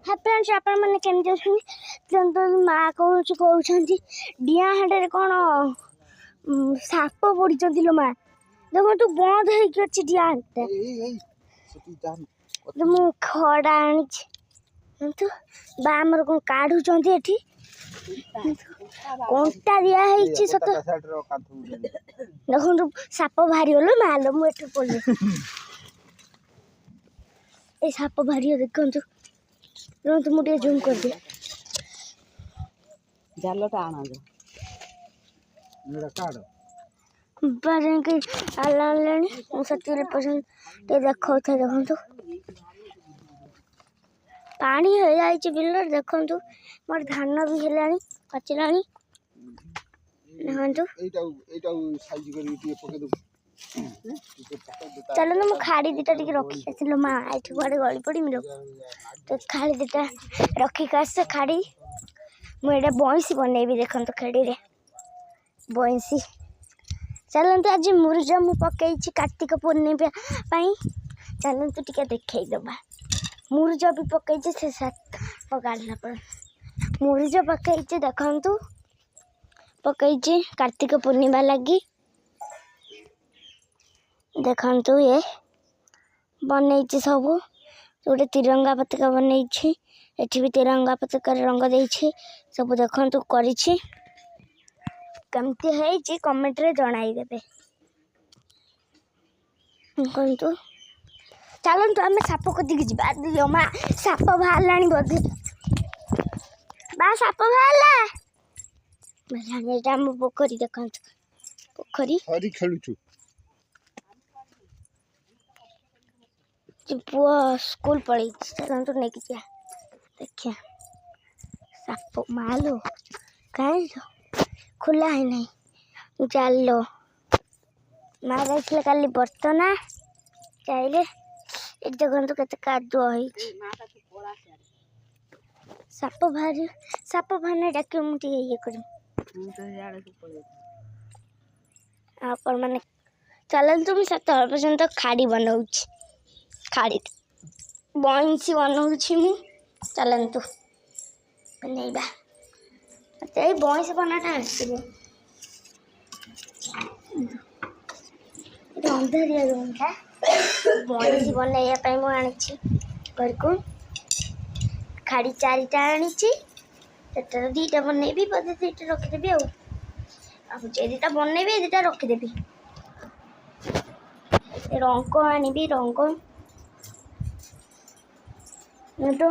hi friends आपण माने केमती अछन माँ कहउछंती डिया हाडे कोन साप पड़ी चंती लो माँ देखो तू बंद है कि अछि डिया हाडे मु खड़ा आनी तो बामर को काढु चंती एठी कोंटा दिया है छि सत देखो तू साप भारी होलो मालो मु एठी पड़ले ए साप भारी हो देखो तू मुझे जूम कर दे जालटा आना जा मेरा कार्ड बारे के आलालेनी मु 70% ते देखो थे देखो तो पानी हो जाई छि बिलर देखो तो मोर धान भी हेलानी पचलानी देखो तो एटा साइज करी टिए पके दो चलो ना मु खाड़ी दिटा टिके रखी आसिलो माँ एठी बारे गली पड़ी मिलो तो खाड़ी दिटा रखी कास खाड़ी मु एटा बंसी बनेबी देखन तो खाड़ी रे बंसी चलन तो आज मुरुजा मु पकई छि कार्तिक पूर्णिमा पई चलन तो टिके देखै दबा मुरुजा भी पकई छि से सात पकाड़ला पर मुरुजा पकई छि देखन तो पकई छि कार्तिक पूर्णिमा लगी देखन तो ये बनै छि सब गोटे तिरंगा पताका बनै छि एठी भी तिरंगा पताका रंग देइ छि सब देखन तो करि छि केमती है छि कमेंट रे जणाई देबे कोन तो चलन तो हमें साप को दिख जिबा दियो मा साप बाहरलानी बोधे बा साप बाहरला मलाने एटा हम पोखरी देखन पोखरी हरी खेलुछु पुआ स्कूल पढ़ी चलन तो नहीं किया देखिए साप मालो कहीं खुला है नहीं चल लो माँ देखिए काली बर्तना चाहिए एक जगह तो कहते कादुआ है साप बाहर डाके मुझे ये करूँ आपण माने चलन तुम 70% खाड़ी बनाऊ खाड़ी बंसी बनाऊ मु चलन तू बनैबा मते बंसी बनाटा आसीबो अंधारिया रूमटा बंसी बनैया पई मु आनी छी घर को खाड़ी चारिटा आनी छी सेटर दीटा बनैबी बदे दीटा रखि देबी अब जे दीटा बनैबी दीटा रखि देबी रंग आनी भी रंग तो